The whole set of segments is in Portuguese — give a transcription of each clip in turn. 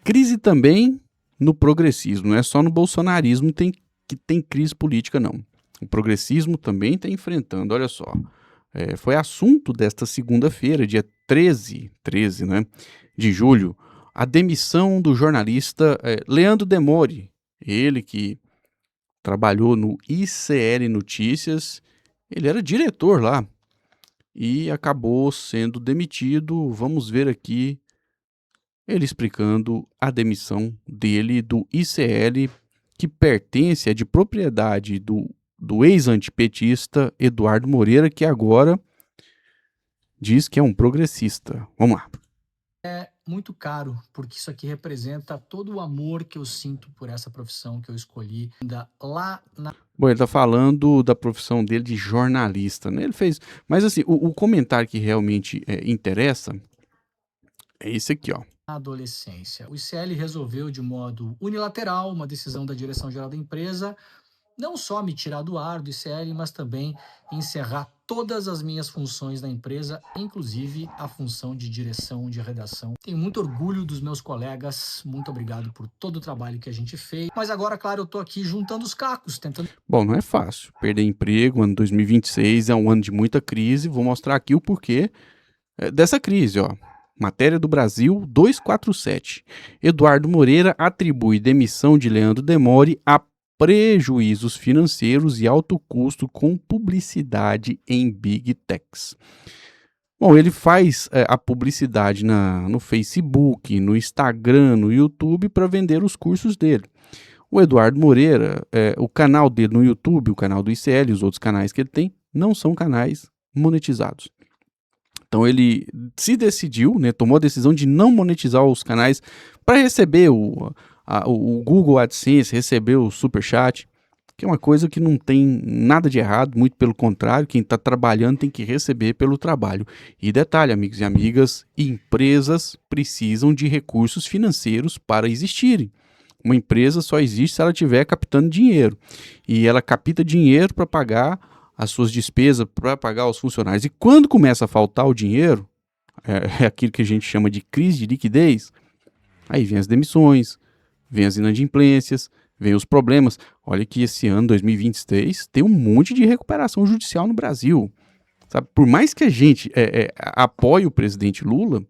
Crise também no progressismo, não é só no bolsonarismo que tem crise política, não. O progressismo também está enfrentando, olha só. Foi assunto desta segunda-feira, dia 13, né, de julho, a demissão do jornalista Leandro Demore, ele que trabalhou no ICL Notícias, ele era diretor lá e acabou sendo demitido. Vamos ver aqui ele explicando a demissão dele do ICL, que pertence, é de propriedade do ex-antipetista Eduardo Moreira, que agora diz que é um progressista. Vamos lá. É muito caro, porque isso aqui representa todo o amor que eu sinto por essa profissão que eu escolhi lá na. Bom, ele está falando da profissão dele de jornalista, né? Ele fez, mas assim, o comentário que realmente interessa é esse aqui, ó. Adolescência. O ICL resolveu de modo unilateral, uma decisão da direção-geral da empresa, não só me tirar do ar do ICL, mas também encerrar todas as minhas funções na empresa, inclusive a função de direção de redação. Tenho muito orgulho dos meus colegas, muito obrigado por todo o trabalho que a gente fez. Mas agora, claro, eu tô aqui juntando os cacos, tentando. Bom, não é fácil. Perder emprego, ano 2026 é um ano de muita crise. Vou mostrar aqui o porquê dessa crise, ó. Matéria do Brasil 247. Eduardo Moreira atribui demissão de Leandro Demore a prejuízos financeiros e alto custo com publicidade em Big Techs. Bom, ele faz a publicidade no Facebook, no Instagram, no YouTube para vender os cursos dele. O Eduardo Moreira, o canal dele no YouTube, o canal do ICL e os outros canais que ele tem, não são canais monetizados. Então ele se decidiu, né, tomou a decisão de não monetizar os canais para receber o Google AdSense, receber o Superchat, que é uma coisa que não tem nada de errado, muito pelo contrário, quem está trabalhando tem que receber pelo trabalho. E detalhe, amigos e amigas, empresas precisam de recursos financeiros para existirem. Uma empresa só existe se ela estiver captando dinheiro. E ela capta dinheiro para pagar as suas despesas, para pagar os funcionários. E quando começa a faltar o dinheiro, é aquilo que a gente chama de crise de liquidez, aí vem as demissões, vem as inadimplências, vem os problemas. Olha que esse ano, 2023, tem um monte de recuperação judicial no Brasil. Sabe? Por mais que a gente apoie o presidente Lula,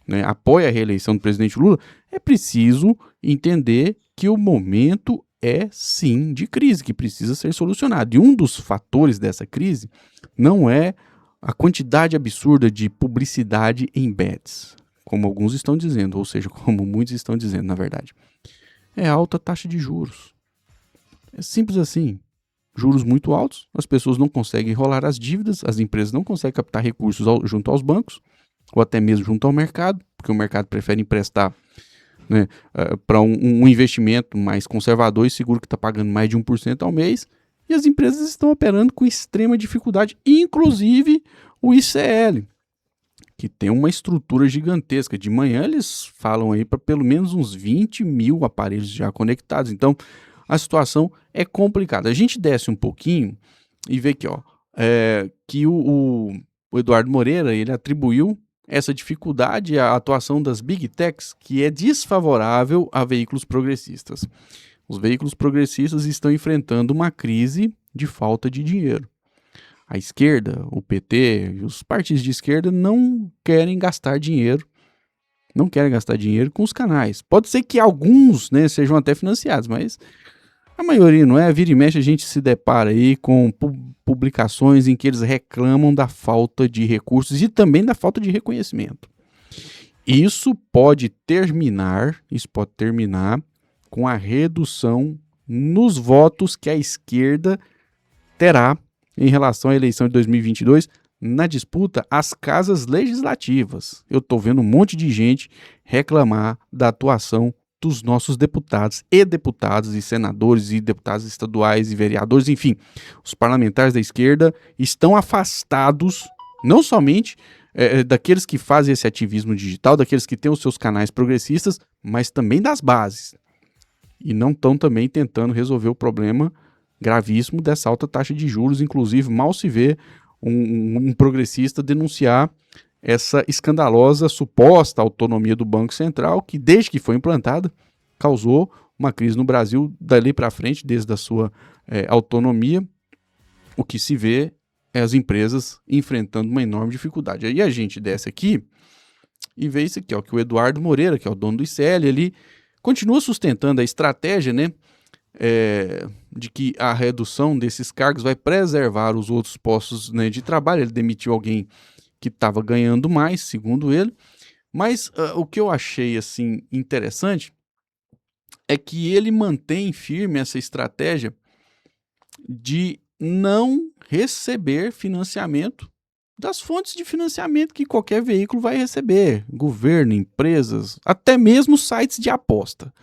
né, apoie a reeleição do presidente Lula, é preciso entender que o momento é sim de crise, que precisa ser solucionado. E um dos fatores dessa crise não é a quantidade absurda de publicidade em bets, como alguns estão dizendo, ou seja, como muitos estão dizendo, na verdade. É a alta taxa de juros. É simples assim. Juros muito altos, as pessoas não conseguem enrolar as dívidas, as empresas não conseguem captar recursos junto aos bancos, ou até mesmo junto ao mercado, porque o mercado prefere emprestar, né, para um investimento mais conservador e seguro que está pagando mais de 1% ao mês, e as empresas estão operando com extrema dificuldade, inclusive o ICL, que tem uma estrutura gigantesca. De manhã eles falam aí para pelo menos uns 20 mil aparelhos já conectados, então a situação é complicada. A gente desce um pouquinho e vê aqui, ó, que o Eduardo Moreira ele atribuiu essa dificuldade à atuação das Big Techs, que é desfavorável a veículos progressistas. Os veículos progressistas estão enfrentando uma crise de falta de dinheiro. A esquerda, o PT e os partidos de esquerda não querem gastar dinheiro, com os canais. Pode ser que alguns, né, sejam até financiados, mas a maioria não é. Vira e mexe a gente se depara aí com publicações em que eles reclamam da falta de recursos e também da falta de reconhecimento. Isso pode terminar com a redução nos votos que a esquerda terá em relação à eleição de 2022 na disputa às casas legislativas. Eu estou vendo um monte de gente reclamar da atuação dos nossos deputados e senadores e deputados estaduais e vereadores, enfim, os parlamentares da esquerda estão afastados, não somente daqueles que fazem esse ativismo digital, daqueles que têm os seus canais progressistas, mas também das bases. E não estão também tentando resolver o problema gravíssimo dessa alta taxa de juros. Inclusive, mal se vê um progressista denunciar essa escandalosa suposta autonomia do Banco Central, que desde que foi implantada, causou uma crise no Brasil dali para frente, desde a sua autonomia. O que se vê é as empresas enfrentando uma enorme dificuldade. Aí a gente desce aqui e vê isso aqui, ó, que o Eduardo Moreira, que é o dono do ICL, ele continua sustentando a estratégia, né, de que a redução desses cargos vai preservar os outros postos, né, de trabalho. Ele demitiu alguém que estava ganhando mais, segundo ele. Mas o que eu achei assim interessante é que ele mantém firme essa estratégia de não receber financiamento das fontes de financiamento que qualquer veículo vai receber, governo, empresas, até mesmo sites de aposta.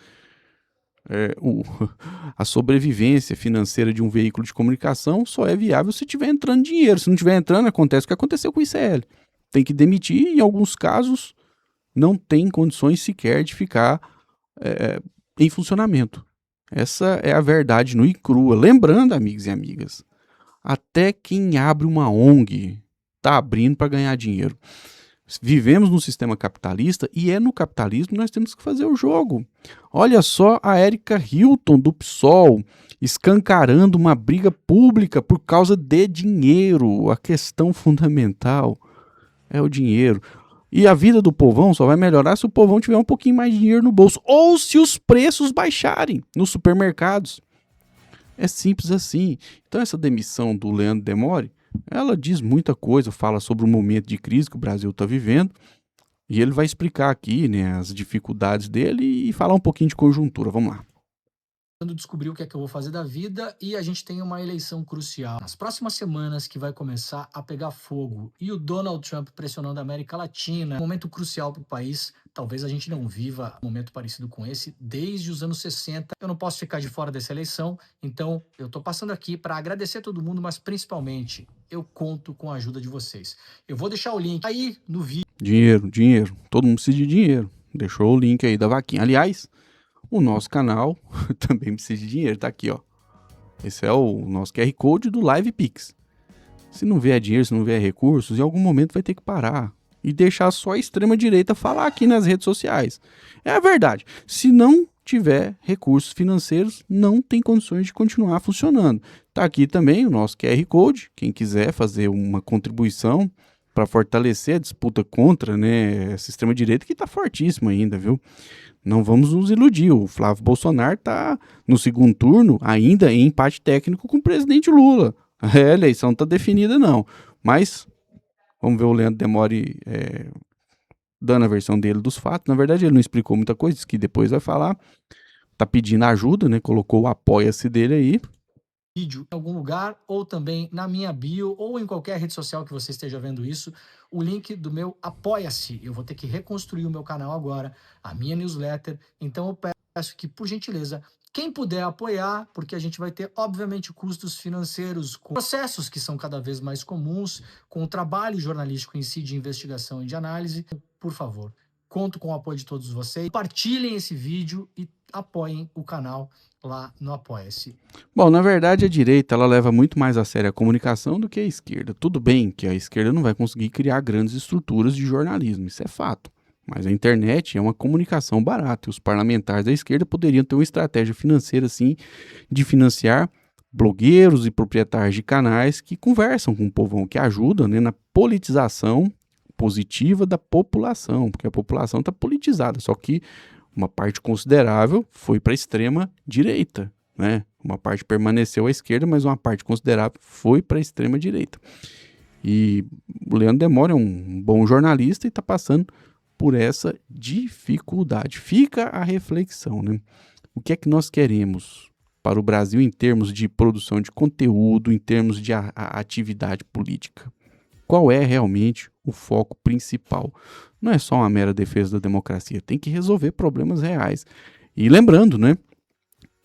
A sobrevivência financeira de um veículo de comunicação só é viável se tiver entrando dinheiro. Se não tiver entrando, acontece o que aconteceu com o ICL. Tem que demitir e, em alguns casos, não tem condições sequer de ficar em funcionamento. Essa é a verdade nua e crua. Lembrando, amigos e amigas, até quem abre uma ONG está abrindo para ganhar dinheiro. Vivemos num sistema capitalista e é no capitalismo que nós temos que fazer o jogo. Olha só a Erika Hilton do PSOL escancarando uma briga pública por causa de dinheiro. A questão fundamental é o dinheiro. E a vida do povão só vai melhorar se o povão tiver um pouquinho mais de dinheiro no bolso ou se os preços baixarem nos supermercados. É simples assim. Então essa demissão do Leandro Demore, ela diz muita coisa, fala sobre o momento de crise que o Brasil está vivendo, e ele vai explicar aqui, né, as dificuldades dele e falar um pouquinho de conjuntura. Vamos lá. Descobrir o que é que eu vou fazer da vida, e a gente tem uma eleição crucial nas próximas semanas que vai começar a pegar fogo, e o Donald Trump pressionando a América Latina, um momento crucial para o país. Talvez a gente não viva um momento parecido com esse desde os anos 60. Eu não posso ficar de fora dessa eleição, então eu tô passando aqui para agradecer a todo mundo, mas principalmente eu conto com a ajuda de vocês. Eu vou deixar o link aí no vídeo. Dinheiro. Todo mundo precisa de dinheiro. Deixou o link aí da vaquinha. Aliás, o nosso canal também precisa de dinheiro, tá aqui, ó. Esse é o nosso QR Code do Live Pix. Se não vier dinheiro, se não vier recursos, em algum momento vai ter que parar e deixar só a extrema-direita falar aqui nas redes sociais. É a verdade. Se não tiver recursos financeiros, não tem condições de continuar funcionando. Tá aqui também o nosso QR Code. Quem quiser fazer uma contribuição para fortalecer a disputa contra, né, essa extrema-direita que tá fortíssima ainda, viu? Não vamos nos iludir, o Flávio Bolsonaro está no segundo turno ainda em empate técnico com o presidente Lula. A eleição não está definida não, mas vamos ver o Leandro Demore dando a versão dele dos fatos. Na verdade ele não explicou muita coisa, disse que depois vai falar. Tá pedindo ajuda, né? Colocou o apoia-se dele aí. Vídeo em algum lugar, ou também na minha bio, ou em qualquer rede social que você esteja vendo isso, o link do meu Apoia-se. Eu vou ter que reconstruir o meu canal agora, a minha newsletter, então eu peço que, por gentileza, quem puder apoiar, porque a gente vai ter, obviamente, custos financeiros, com processos que são cada vez mais comuns, com o trabalho jornalístico em si de investigação e de análise. Por favor, conto com o apoio de todos vocês. Compartilhem esse vídeo e apoiem o canal lá no Apoia-se. Bom, na verdade a direita ela leva muito mais a sério a comunicação do que a esquerda. Tudo bem que a esquerda não vai conseguir criar grandes estruturas de jornalismo, isso é fato. Mas a internet é uma comunicação barata e os parlamentares da esquerda poderiam ter uma estratégia financeira assim de financiar blogueiros e proprietários de canais que conversam com o povão, que ajudam, né, na politização positiva da população, porque a população está politizada, só que uma parte considerável foi para a extrema direita, né? Uma parte permaneceu à esquerda, mas uma parte considerável foi para a extrema direita. E o Leandro Demore é um bom jornalista e está passando por essa dificuldade. Fica a reflexão, né? O que é que nós queremos para o Brasil em termos de produção de conteúdo, em termos de atividade política? Qual é realmente o foco principal? Não é só uma mera defesa da democracia, tem que resolver problemas reais. E lembrando, né?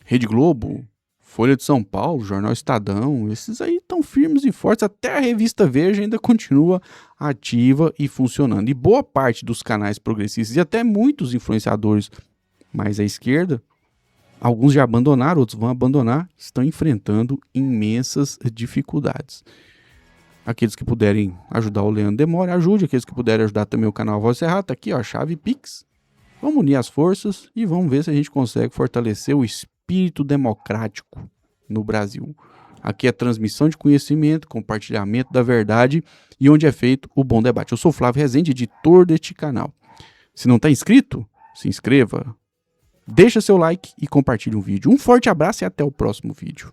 Rede Globo, Folha de São Paulo, Jornal Estadão, esses aí estão firmes e fortes, até a revista Veja ainda continua ativa e funcionando. E boa parte dos canais progressistas e até muitos influenciadores mais à esquerda, alguns já abandonaram, outros vão abandonar, estão enfrentando imensas dificuldades. Aqueles que puderem ajudar o Leandro Demore, ajude. Aqueles que puderem ajudar também o canal Voz Errada, tá aqui, ó, a chave Pix. Vamos unir as forças e vamos ver se a gente consegue fortalecer o espírito democrático no Brasil. Aqui é transmissão de conhecimento, compartilhamento da verdade e onde é feito o bom debate. Eu sou o Flávio Rezende, editor deste canal. Se não está inscrito, se inscreva, deixa seu like e compartilhe um vídeo. Um forte abraço e até o próximo vídeo.